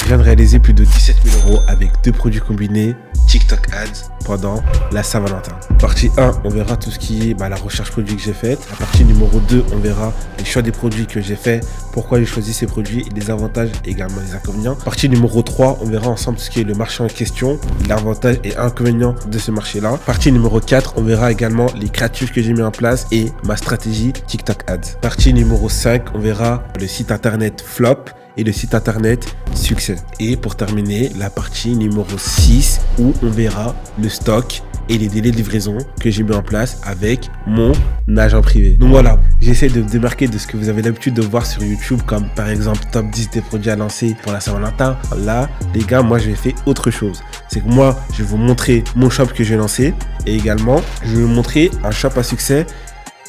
viens de réaliser plus de 17 000 € avec 2 produits combinés, TikTok Ads, pendant la Saint-Valentin. Partie 1, on verra tout ce qui est la recherche produit que j'ai faite. La partie numéro 2, on verra les choix des produits que j'ai fait, pourquoi j'ai choisi ces produits, les avantages et également les inconvénients. Partie numéro 3, on verra ensemble ce qui est le marché en question, l'avantage et inconvénients de ce marché-là. Partie numéro 4, on verra également les créatifs que j'ai mis en place et ma stratégie TikTok Ads. Partie numéro 5, on verra le site internet flop et le site internet succès. Et pour terminer, la partie numéro 6 où on verra le stock et les délais de livraison que j'ai mis en place avec mon agent privé. Donc voilà, j'essaie de me démarquer de ce que vous avez l'habitude de voir sur YouTube, comme par exemple top 10 des produits à lancer pour la Saint-Valentin. Là, les gars, moi je vais faire autre chose. C'est que moi, je vais vous montrer mon shop que j'ai lancé et également, je vais vous montrer un shop à succès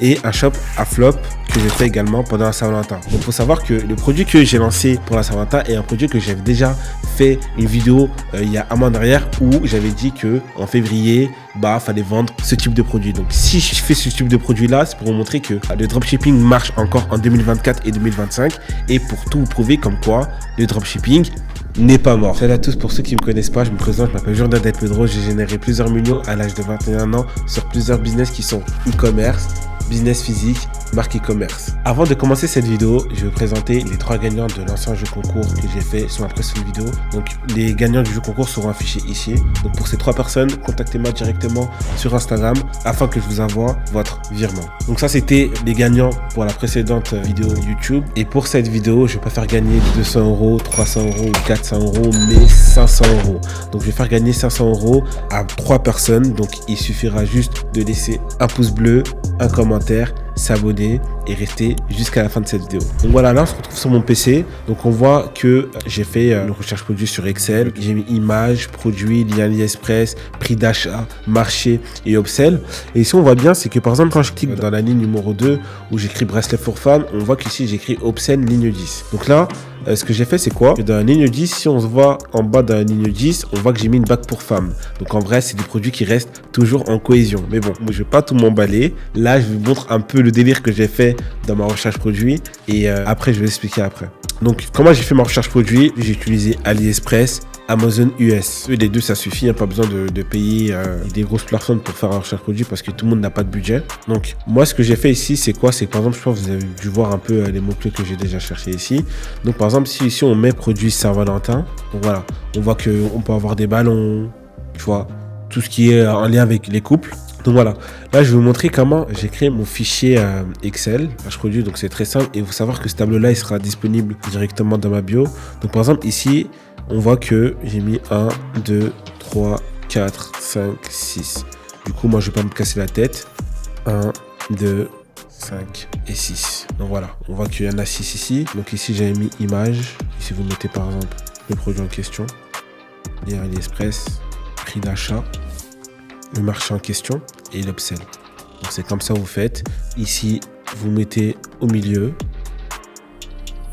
et un shop à flop que j'ai fait également pendant la Saint-Valentin. Donc il faut savoir que le produit que j'ai lancé pour la Saint-Valentin est un produit que j'avais déjà fait une vidéo il y a un mois en arrière où j'avais dit que en février, fallait vendre ce type de produit. Donc si je fais ce type de produit là, c'est pour vous montrer que le dropshipping marche encore en 2024 et 2025 et pour tout vous prouver comme quoi le dropshipping n'est pas mort. Salut à tous, pour ceux qui ne me connaissent pas, je me présente, je m'appelle Jourdain Del Pedro, j'ai généré plusieurs millions à l'âge de 21 ans sur plusieurs business qui sont e-commerce, business physique, marque e-commerce. Avant de commencer cette vidéo, je vais vous présenter les 3 gagnants de l'ancien jeu concours que j'ai fait sur ma précédente vidéo. Donc les gagnants du jeu concours seront affichés ici. Donc pour ces 3 personnes, contactez-moi directement sur Instagram afin que je vous envoie votre virement. Donc ça c'était les gagnants pour la précédente vidéo YouTube. Et pour cette vidéo, je vais pas faire gagner 200 €, 300 € ou 400 €, mais 500 €. Donc je vais faire gagner 500 € à 3 personnes. Donc il suffira juste de laisser un pouce bleu, un commentaire, s'abonner et rester jusqu'à la fin de cette vidéo. Donc voilà, là on se retrouve sur mon PC. Donc on voit que j'ai fait une recherche produit sur Excel. J'ai mis images, produits, lien AliExpress, prix d'achat, marché et upsell. Et ici on voit bien, c'est que par exemple quand je clique dans la ligne numéro 2 où j'écris bracelet pour femmes, on voit qu'ici j'écris upsell ligne 10. Donc là, ce que j'ai fait c'est quoi? Dans la ligne 10, si on se voit en bas dans la ligne 10, on voit que j'ai mis une bague pour femmes. Donc en vrai, c'est des produits qui restent toujours en cohésion. Mais bon, moi je vais pas tout m'emballer. Là, je vous montre un peu le délire que j'ai fait dans ma recherche produit et après je vais expliquer après. Donc comment j'ai fait ma recherche produit? J'ai utilisé AliExpress, Amazon US. Les deux ça suffit, pas besoin de payer des grosses personnes pour faire un recherche produit parce que tout le monde n'a pas de budget. Donc moi ce que j'ai fait ici c'est quoi? C'est par exemple, je pense que vous avez dû voir un peu les mots-clés que j'ai déjà cherché ici. Donc par exemple si ici on met produit Saint-Valentin, donc voilà, on voit qu'on peut avoir des ballons, tu vois, tout ce qui est en lien avec les couples. Donc voilà, là je vais vous montrer comment j'ai créé mon fichier Excel, page produit, donc c'est très simple et il faut savoir que ce tableau là il sera disponible directement dans ma bio. Donc par exemple ici, on voit que j'ai mis 1, 2, 3, 4, 5, 6. Du coup moi je vais pas me casser la tête, 1, 2, 5 et 6. Donc voilà, on voit qu'il y en a 6 ici. Donc ici j'avais mis image, ici vous mettez par exemple le produit en question, lien AliExpress, prix d'achat, le marché en question et l'upsell. Donc c'est comme ça vous faites. Ici, vous mettez au milieu.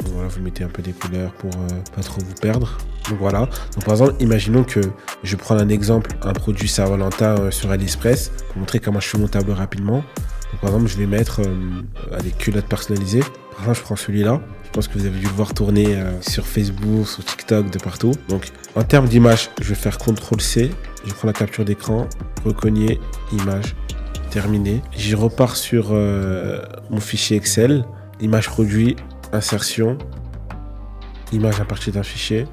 Donc voilà, vous mettez un peu des couleurs pour pas trop vous perdre. Donc voilà. Donc par exemple, imaginons que je prends un exemple, un produit Saint-Valentin sur AliExpress pour montrer comment je fais mon tableau rapidement. Donc par exemple, je vais mettre des culottes personnalisées. Par exemple, je prends celui-là. Je pense que vous avez dû le voir tourner sur Facebook, sur TikTok, de partout. Donc en termes d'image, je vais faire CTRL-C. Je prends la capture d'écran, recoller, image, terminé. J'y repars sur mon fichier Excel, image produit, insertion, image à partir d'un fichier.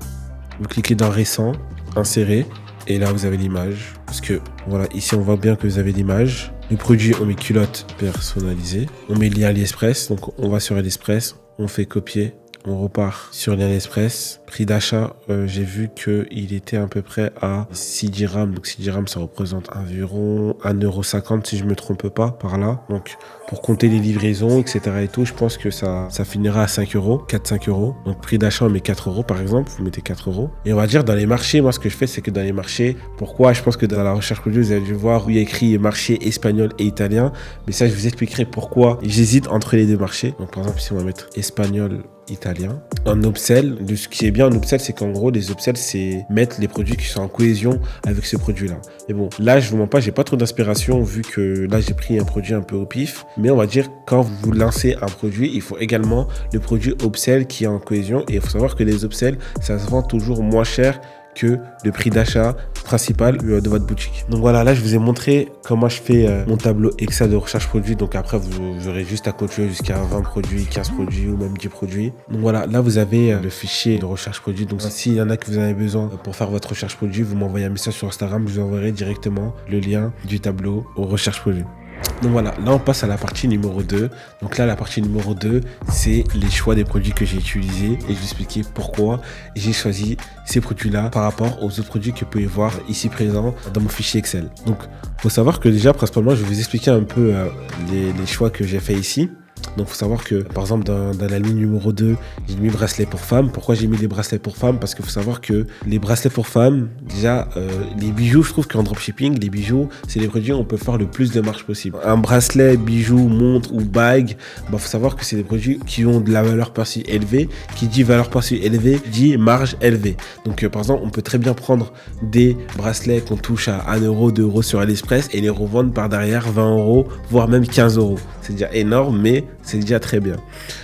Vous cliquez dans récent, insérer, et là vous avez l'image. Parce que voilà, ici on voit bien que vous avez l'image. Le produit, on met culotte personnalisée. On met lien AliExpress, donc on va sur AliExpress, on fait copier. On repart sur lien AliExpress. Prix d'achat, j'ai vu qu'il était à peu près à 6 dirhams. Donc 6 dirhams, ça représente environ 1,50 € si je ne me trompe pas par là. Donc pour compter les livraisons, etc. et tout, je pense que ça finira à 5 €, 4-5 €. Donc prix d'achat, on met 4 € par exemple. Vous mettez 4 €. Et on va dire dans les marchés, moi ce que je fais, c'est que dans les marchés, pourquoi? Je pense que dans la recherche produit, vous avez dû voir où il y a écrit marché espagnol et italien. Mais ça, je vous expliquerai pourquoi j'hésite entre les deux marchés. Donc par exemple, ici, on va mettre espagnol, italien. En upsell, ce qui est bien bien en upsell, c'est qu'en gros, les upsells, c'est mettre les produits qui sont en cohésion avec ce produit-là. Mais bon, là, je vous mens pas, j'ai pas trop d'inspiration vu que là, j'ai pris un produit un peu au pif. Mais on va dire, quand vous lancez un produit, il faut également le produit upsell qui est en cohésion. Et il faut savoir que les upsells, ça se vend toujours moins cher que le prix d'achat principal de votre boutique. Donc voilà, là je vous ai montré comment je fais mon tableau Excel de recherche produit. Donc après vous aurez juste à continuer jusqu'à 20 produits, 15 produits ou même 10 produits. Donc voilà, là vous avez le fichier de recherche produit. Donc s'il y en a que vous en avez besoin pour faire votre recherche produit, vous m'envoyez un message sur Instagram, je vous enverrai directement le lien du tableau aux recherches produits. Donc voilà, là on passe à la partie numéro 2. Donc là la partie numéro 2, c'est les choix des produits que j'ai utilisés et je vais expliquer pourquoi j'ai choisi ces produits-là par rapport aux autres produits que vous pouvez voir ici présents dans mon fichier Excel. Donc il faut savoir que déjà principalement je vais vous expliquer un peu les choix que j'ai fait ici. Donc, il faut savoir que, par exemple, dans la ligne numéro 2, j'ai mis bracelets pour femmes. Pourquoi j'ai mis les bracelets pour femmes? Parce qu'il faut savoir que les bracelets pour femmes, déjà, les bijoux, je trouve qu'en dropshipping, les bijoux, c'est les produits où on peut faire le plus de marge possible. Un bracelet, bijou, montre ou bague, faut savoir que c'est des produits qui ont de la valeur perçue élevée. Qui dit valeur perçue élevée, dit marge élevée. Donc, par exemple, on peut très bien prendre des bracelets qu'on touche à 1 euro, 2 euros sur AliExpress et les revendre par derrière 20 euros, voire même 15 euros. C'est déjà énorme, mais c'est déjà très bien.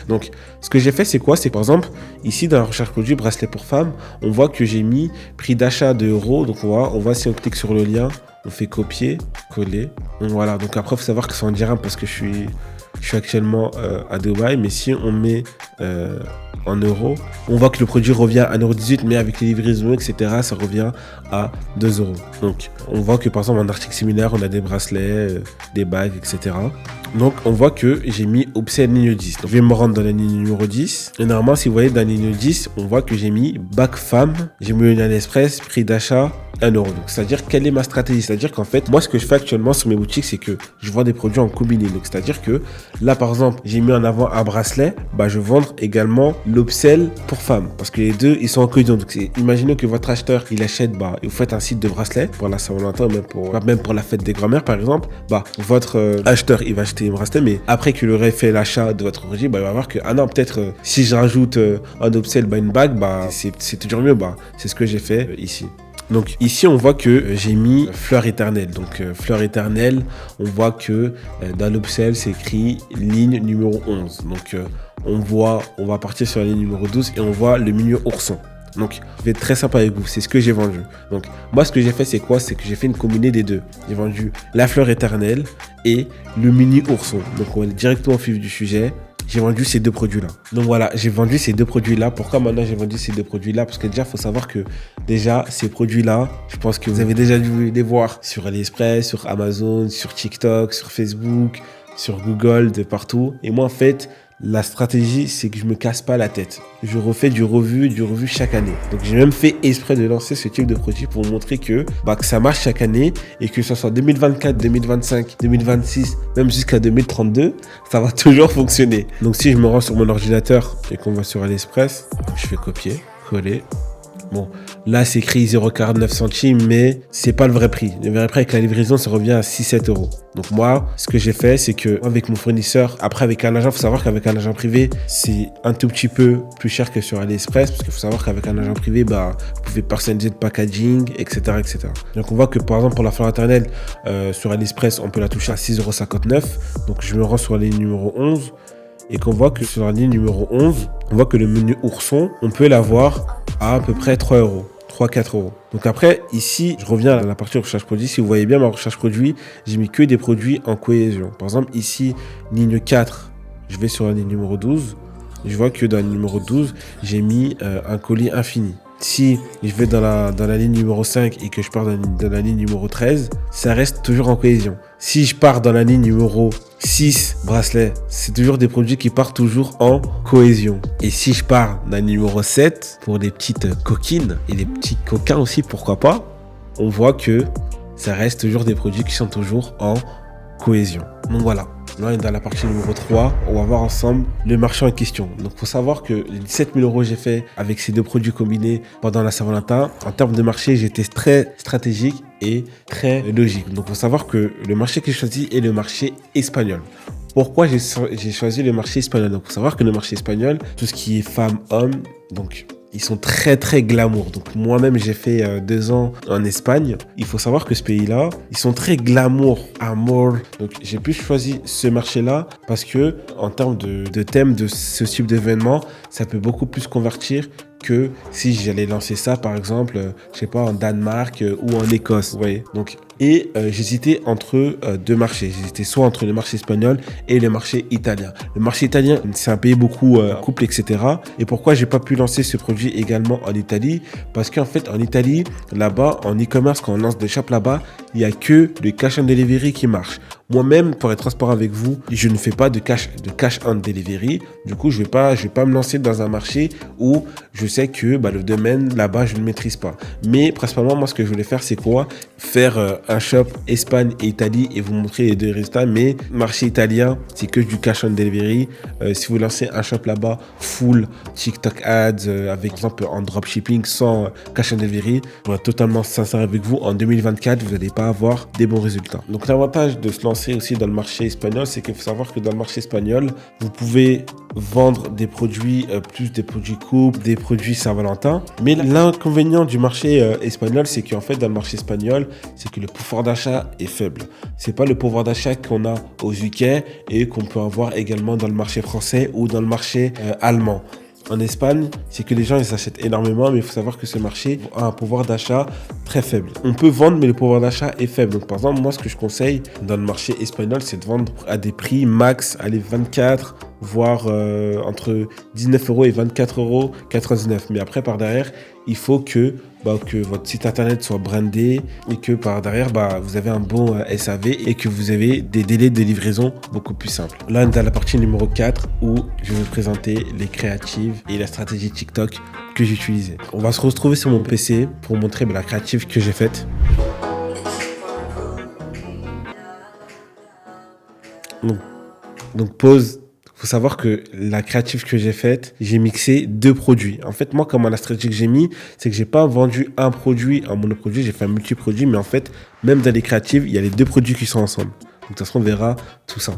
Donc, ce que j'ai fait, c'est quoi? C'est par exemple, ici dans la recherche produit, bracelet pour femmes, on voit que j'ai mis prix d'achat de euros. Donc, on voit si on clique sur le lien, on fait copier, coller. Donc, voilà. Donc, après, il faut savoir que c'est en dirham parce que je suis actuellement à Dubaï. Mais si on met en euros, on voit que le produit revient à 1,18 €, mais avec les livraisons, etc., ça revient à 2 €. Donc, on voit que par exemple, en article similaire, on a des bracelets, des bagues, etc. Donc, on voit que j'ai mis upsell ligne 10. Donc, je vais me rendre dans la ligne numéro 10. Et normalement, si vous voyez dans la ligne 10, on voit que j'ai mis bague femme. J'ai mis une AliExpress, prix d'achat 1 €. Donc, c'est-à-dire, quelle est ma stratégie? C'est-à-dire qu'en fait, moi, ce que je fais actuellement sur mes boutiques, c'est que je vends des produits en combiné. Donc, c'est-à-dire que là, par exemple, j'ai mis en avant un bracelet, je vais vendre également l'upsell pour femmes. Parce que les deux, ils sont en cohésion. Donc, imaginez que votre acheteur, il achète, et vous faites un site de bracelet pour la Saint-Valentin, même pour la fête des grand-mères, par exemple. Votre acheteur, il va acheter un bracelet, mais après qu'il aurait fait l'achat de votre produit, il va voir que, peut-être, si je rajoute un upsell, une bague, c'est toujours mieux. C'est ce que j'ai fait ici. Donc ici, on voit que j'ai mis fleur éternelle. Donc fleur éternelle, on voit que dans l'upsell, c'est écrit ligne numéro 11. Donc on va partir sur la ligne numéro 12 et on voit le milieu ourson. Donc, je vais être très sympa avec vous. C'est ce que j'ai vendu. Donc, moi, ce que j'ai fait, c'est quoi? C'est que j'ai fait une combinée des deux. J'ai vendu la fleur éternelle et le mini ourson. Donc, on est directement au vif du sujet. J'ai vendu ces deux produits-là. Donc voilà, j'ai vendu ces deux produits-là. Pourquoi maintenant j'ai vendu ces deux produits-là? Parce que déjà, il faut savoir que ces produits-là, je pense que vous avez déjà dû les voir sur AliExpress, sur Amazon, sur TikTok, sur Facebook, sur Google, de partout. Et moi, en fait, la stratégie, c'est que je me casse pas la tête. Je refais du revu chaque année. Donc, j'ai même fait exprès de lancer ce type de produit pour montrer que ça marche chaque année et que ce soit 2024, 2025, 2026, même jusqu'à 2032, ça va toujours fonctionner. Donc, si je me rends sur mon ordinateur et qu'on va sur AliExpress, je fais copier, coller. Bon, là, c'est écrit 0,49 centimes, mais c'est pas le vrai prix. Le vrai prix avec la livraison, ça revient à 6-7 €. Donc moi, ce que j'ai fait, c'est que avec mon fournisseur, après avec un agent, il faut savoir qu'avec un agent privé, c'est un tout petit peu plus cher que sur AliExpress, parce qu'il faut savoir qu'avec un agent privé, vous pouvez personnaliser le packaging, etc., etc. Donc on voit que par exemple pour la fleur éternelle, sur AliExpress, on peut la toucher à 6,59 €. Donc je me rends sur la ligne numéro 11 et qu'on voit que sur la ligne numéro 11, on voit que le menu ourson, on peut l'avoir à peu près 3 €. 3-4 €. Donc après, ici, je reviens à la partie recherche produit. Si vous voyez bien ma recherche produit, j'ai mis que des produits en cohésion. Par exemple, ici, ligne 4, je vais sur la ligne numéro 12. Je vois que dans la ligne numéro 12, j'ai mis un colis infini. Si je vais dans la ligne numéro 5 et que je pars dans la ligne numéro 13, ça reste toujours en cohésion. Si je pars dans la ligne numéro 6, bracelet, c'est toujours des produits qui partent toujours en cohésion. Et si je pars dans la numéro 7, pour les petites coquines et les petits coquins aussi, pourquoi pas, on voit que ça reste toujours des produits qui sont toujours en cohésion. Donc voilà. Là, on est dans la partie numéro 3. On va voir ensemble le marché en question. Donc, il faut savoir que les 17 000 € que j'ai fait avec ces deux produits combinés pendant la Saint-Valentin, en termes de marché, j'étais très stratégique et très logique. Donc, il faut savoir que le marché que j'ai choisi est le marché espagnol. Pourquoi j'ai choisi le marché espagnol? Donc, il faut savoir que le marché espagnol, tout ce qui est femmes, hommes, donc ils sont très très glamour. Donc moi-même j'ai fait 2 ans en Espagne. Il faut savoir que ce pays-là, ils sont très glamour, amour. Donc j'ai plus choisi ce marché-là parce que en termes de thème de ce type d'événement, ça peut beaucoup plus convertir que si j'allais lancer ça par exemple, je sais pas, en Danemark ou en Écosse. Vous voyez. Donc j'hésitais entre 2 marchés. J'hésitais soit entre le marché espagnol et le marché italien. Le marché italien, c'est un pays beaucoup couple, etc. Et pourquoi j'ai pas pu lancer ce produit également en Italie? Parce qu'en fait, en Italie, là-bas, en e-commerce, quand on lance des shops là-bas, il y a que le cash on delivery qui marche. Moi-même, pour être transparent avec vous, je ne fais pas de cash on delivery. Du coup, je vais pas me lancer dans un marché où je sais que le domaine là-bas, je ne maîtrise pas. Mais principalement, moi, ce que je voulais faire, c'est quoi? Faire un shop Espagne et Italie et vous montrer les 2 résultats. Mais marché italien, c'est que du cash on delivery. Si vous lancez un shop là-bas, full TikTok ads, avec par exemple en dropshipping sans cash on delivery, pour être totalement sincère avec vous, en 2024, vous n'allez pas avoir des bons résultats. Donc l'avantage de se lancer aussi dans le marché espagnol, c'est qu'il faut savoir que dans le marché espagnol, vous pouvez vendre des produits, plus des produits coupe, des produits Saint-Valentin. Mais l'inconvénient du marché espagnol, c'est qu'en fait, dans le marché espagnol, c'est que le pouvoir d'achat est faible. C'est pas le pouvoir d'achat qu'on a aux UK et qu'on peut avoir également dans le marché français ou dans le marché allemand. En Espagne, c'est que les gens ils achètent énormément, mais il faut savoir que ce marché a un pouvoir d'achat très faible. On peut vendre, mais le pouvoir d'achat est faible. Donc, par exemple, moi, ce que je conseille dans le marché espagnol, c'est de vendre à des prix max, allez, 24, voire entre 19 € et 24,99 €. Mais après, par derrière, il faut que votre site internet soit brandé et que par derrière, vous avez un bon SAV et que vous avez des délais de livraison beaucoup plus simples. Là, on est dans la partie numéro 4 où je vais vous présenter les créatives et la stratégie TikTok que j'ai utilisée. On va se retrouver sur mon PC pour vous montrer la créative que j'ai faite. Donc pause. Il faut savoir que la créative que j'ai faite, j'ai mixé 2 produits. En fait, moi, comment la stratégie que j'ai mis, c'est que j'ai pas vendu un produit en monoproduit, j'ai fait un multi-produit, mais en fait, même dans les créatives, il y a les 2 produits qui sont ensemble. Donc, de toute façon, on verra tout ça.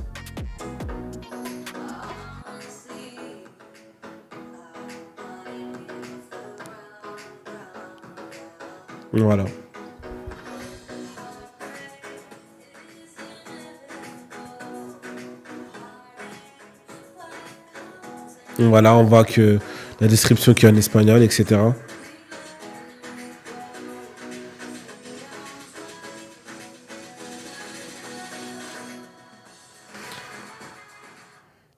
Voilà. Voilà, on voit que la description qui est en espagnol, etc.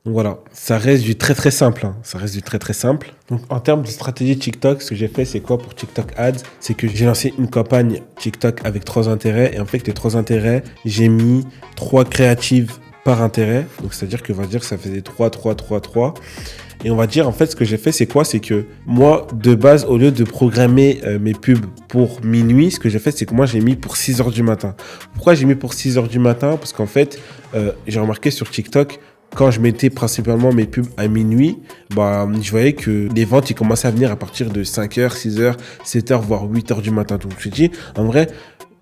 Donc voilà, ça reste du très très simple. Ça reste du très très simple. Donc en termes de stratégie TikTok, ce que j'ai fait, c'est quoi pour TikTok Ads? C'est que j'ai lancé une campagne TikTok avec 3 intérêts. Et en fait, les 3 intérêts, j'ai mis 3 créatives par intérêt. Donc c'est-à-dire que, on va dire que ça faisait 3, 3, 3, 3. Et on va dire, en fait, ce que j'ai fait, c'est quoi? C'est que moi, de base, au lieu de programmer mes pubs pour minuit, ce que j'ai fait, c'est que moi, j'ai mis pour 6 h du matin. Pourquoi j'ai mis pour 6 h du matin? Parce qu'en fait, j'ai remarqué sur TikTok, quand je mettais principalement mes pubs à minuit, je voyais que les ventes, ils commençaient à venir à partir de 5 h, 6 h, 7 h, voire 8 h du matin. Donc, je me suis dit, en vrai,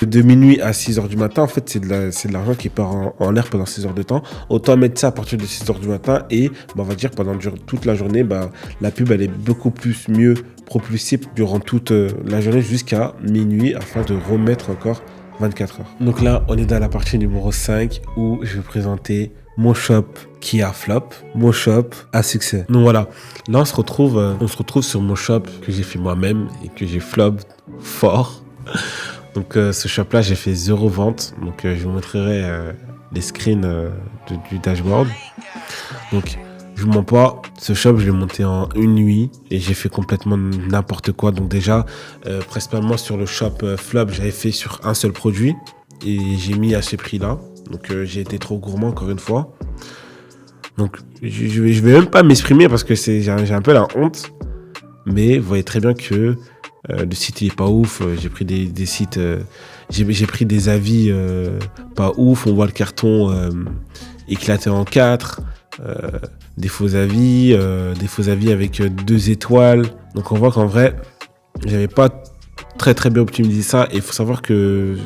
de minuit à 6 h du matin, en fait, c'est de l'argent qui part en l'air pendant 6 heures de temps. Autant mettre ça à partir de 6 h du matin et, on va dire, pendant toute la journée, la pub, elle est beaucoup plus mieux propulsée durant toute la journée jusqu'à minuit afin de remettre encore 24 heures. Donc là, on est dans la partie numéro 5 où je vais présenter mon shop qui a flop, mon shop à succès. Donc voilà, là on se retrouve sur mon shop que j'ai fait moi-même et que j'ai flop fort. Donc ce shop-là, j'ai fait 0 vente. Donc je vous montrerai les screens du dashboard. Donc je vous mens pas, ce shop, je l'ai monté en une nuit et j'ai fait complètement n'importe quoi. Donc déjà, principalement sur le shop flop, j'avais fait sur un seul produit et j'ai mis à ce prix-là. Donc j'ai été trop gourmand encore une fois. Donc je vais même pas m'exprimer parce que j'ai un peu la honte. Mais vous voyez très bien que le site il est pas ouf. J'ai pris des sites, j'ai pris des avis pas ouf. On voit le carton éclaté en 4. Des faux avis avec 2 étoiles. Donc on voit qu'en vrai, j'avais pas très très bien optimisé ça. Et il faut savoir que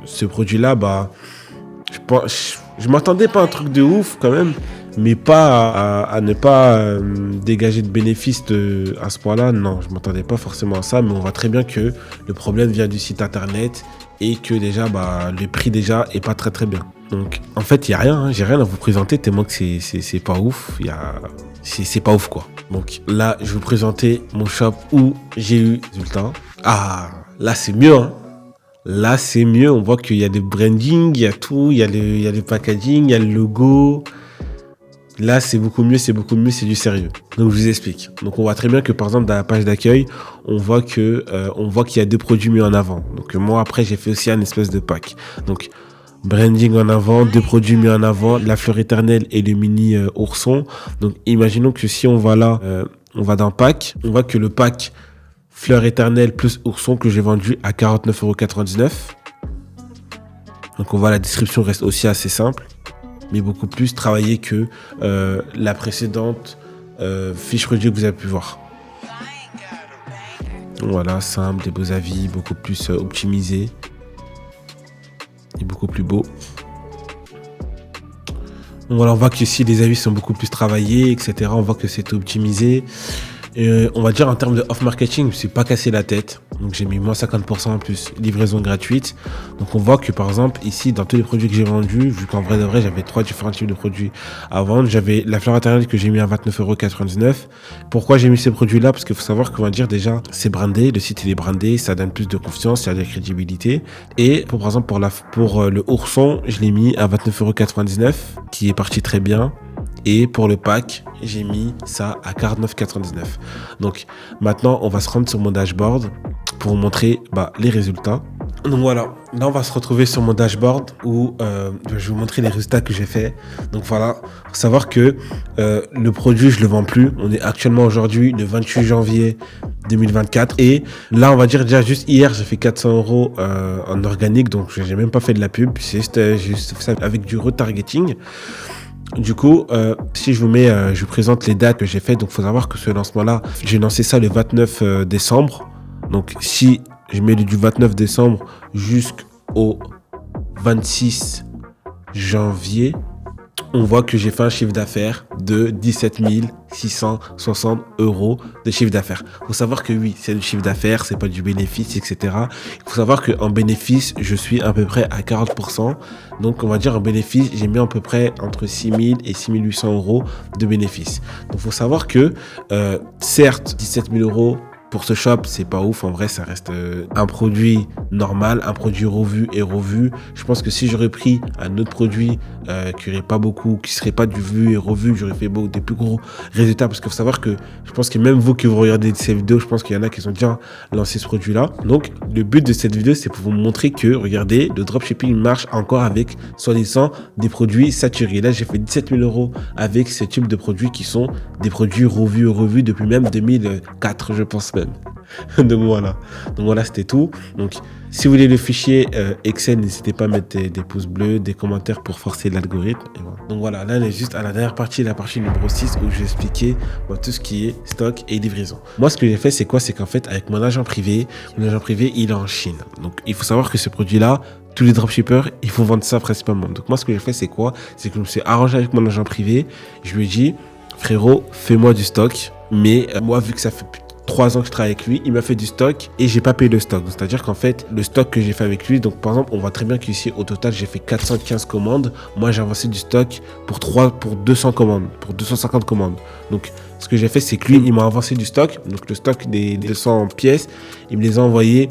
ce produit-là, je m'attendais pas à un truc de ouf quand même. mais pas à ne pas dégager de bénéfices à ce point-là. Non, je m'attendais pas forcément à ça, mais on voit très bien que le problème vient du site internet et que déjà, le prix déjà est pas très très bien. Donc, en fait, il y a rien, j'ai rien à vous présenter tellement que c'est pas ouf. C'est pas ouf quoi. Donc là, je vais vous présenter mon shop où j'ai eu des résultats. Ah, là c'est mieux, hein. Là, c'est mieux. On voit qu'il y a des branding, il y a tout, il y a le packaging, il y a le logo. Là, c'est beaucoup mieux, c'est du sérieux. Donc, je vous explique. Donc, on voit très bien que, par exemple, dans la page d'accueil, on voit qu'il y a 2 produits mis en avant. Donc, moi, après, j'ai fait aussi un espèce de pack. Donc, branding en avant, 2 produits mis en avant, la fleur éternelle et le mini ourson. Donc, imaginons que si on va là, on va dans pack, on voit que le pack fleur éternelle plus ourson que j'ai vendu à 49,99 €. Donc, on voit la description reste aussi assez simple, mais beaucoup plus travaillée que la précédente fiche produit que vous avez pu voir. Voilà, simple, des beaux avis, beaucoup plus optimisé et beaucoup plus beau. Donc voilà, on voit que ici les avis sont beaucoup plus travaillés, etc. On voit que c'est optimisé. On va dire en termes de off-marketing, je ne me suis pas cassé la tête. Donc j'ai mis moins 50% en plus livraison gratuite. Donc on voit que par exemple ici dans tous les produits que j'ai vendus, vu qu'en vrai de vrai j'avais 3 différents types de produits à vendre, j'avais la fleur éternelle que j'ai mis à 29,99 €. Pourquoi j'ai mis ces produits là? Parce qu'il faut savoir qu'on va dire déjà c'est brandé, le site il est brandé, ça donne plus de confiance, il y a de la crédibilité. Et par exemple pour le ourson, je l'ai mis à 29,99 € qui est parti très bien. Et pour le pack, j'ai mis ça à 49,99 €. Donc maintenant, on va se rendre sur mon dashboard pour vous montrer les résultats. Donc voilà, là on va se retrouver sur mon dashboard où je vais vous montrer les résultats que j'ai fait. Donc voilà, faut savoir que le produit, je le vends plus. On est actuellement aujourd'hui le 28 janvier 2024. Et là, on va dire déjà juste hier, j'ai fait 400 € en organique. Donc j'ai même pas fait de la pub. C'est juste ça avec du retargeting. Du coup, si je vous présente les dates que j'ai faites. Donc, il faut savoir que ce lancement-là, j'ai lancé ça le 29 décembre. Donc, si je mets du 29 décembre jusqu'au 26 janvier, on voit que j'ai fait un chiffre d'affaires de 17 660 € de chiffre d'affaires. Il faut savoir que oui, c'est du chiffre d'affaires, c'est pas du bénéfice, etc. Il faut savoir qu'en bénéfice, je suis à peu près à 40%. Donc, on va dire en bénéfice, j'ai mis à peu près entre 6 000 et 6 800 € de bénéfice. Donc, il faut savoir que, certes, 17 000 € pour ce shop, c'est pas ouf. En vrai, ça reste un produit normal, un produit revu et revu. Je pense que si j'aurais pris un autre produit qui aurait pas beaucoup, qui serait pas du vu et revu, j'aurais fait des plus gros résultats. Parce qu'il faut savoir que je pense que même vous qui vous regardez ces vidéos, je pense qu'il y en a qui ont déjà lancé ce produit-là. Donc, le but de cette vidéo, c'est pour vous montrer que, regardez, le dropshipping marche encore avec, soi-disant, des produits saturés. Là, j'ai fait 17 000 € avec ce type de produits qui sont des produits revus et revus depuis même 2004, je pense même. Donc voilà, c'était tout. Donc si vous voulez le fichier Excel, n'hésitez pas à mettre des pouces bleus, des commentaires pour forcer l'algorithme. Voilà. Donc voilà, là on est juste à la dernière partie, la partie numéro 6 où je vais expliquer tout ce qui est stock et livraison. Moi ce que j'ai fait c'est quoi? C'est qu'en fait avec mon agent privé il est en Chine. Donc il faut savoir que ce produit là, tous les dropshippers, il faut vendre ça principalement. Donc moi ce que j'ai fait c'est quoi? C'est que je me suis arrangé avec mon agent privé. Je lui ai dit frérot, fais-moi du stock. Mais moi vu que ça fait 3 ans que je travaille avec lui, il m'a fait du stock et j'ai pas payé le stock. C'est-à-dire qu'en fait, le stock que j'ai fait avec lui, donc par exemple, on voit très bien qu'ici, au total, j'ai fait 415 commandes. Moi, j'ai avancé du stock pour 200 commandes, pour 250 commandes. Donc, ce que j'ai fait, c'est que lui, il m'a avancé du stock. Donc, le stock des 200 pièces, il me les a envoyées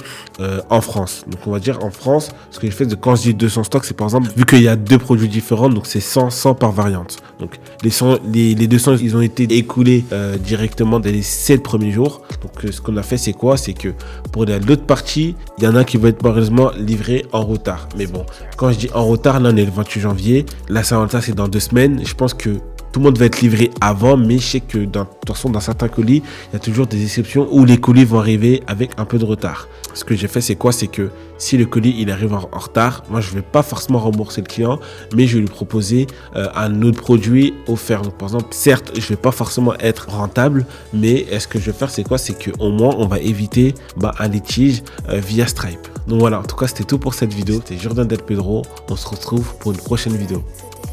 en France. Donc, on va dire en France, ce que j'ai fait, quand je dis 200 stocks, c'est par exemple, vu qu'il y a 2 produits différents, donc c'est 100 par variante. Donc, les 200, ils ont été écoulés directement dans les 7 premiers jours. Donc, ce qu'on a fait, c'est quoi? C'est que pour l'autre partie, il y en a qui vont être malheureusement livrés en retard. Mais bon, quand je dis en retard, là, on est le 28 janvier. Là, ça, c'est dans 2 semaines. Je pense que tout le monde va être livré avant, mais je sais que de toute façon, dans certains colis, il y a toujours des exceptions où les colis vont arriver avec un peu de retard. Ce que j'ai fait, c'est quoi? C'est que si le colis il arrive en retard, moi je ne vais pas forcément rembourser le client, mais je vais lui proposer un autre produit offert. Donc, par exemple, certes, je ne vais pas forcément être rentable, mais ce que je vais faire, c'est quoi? C'est qu'au moins, on va éviter un litige via Stripe. Donc voilà, en tout cas, c'était tout pour cette vidéo. C'était Jordan Del Pedro. On se retrouve pour une prochaine vidéo.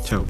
Ciao.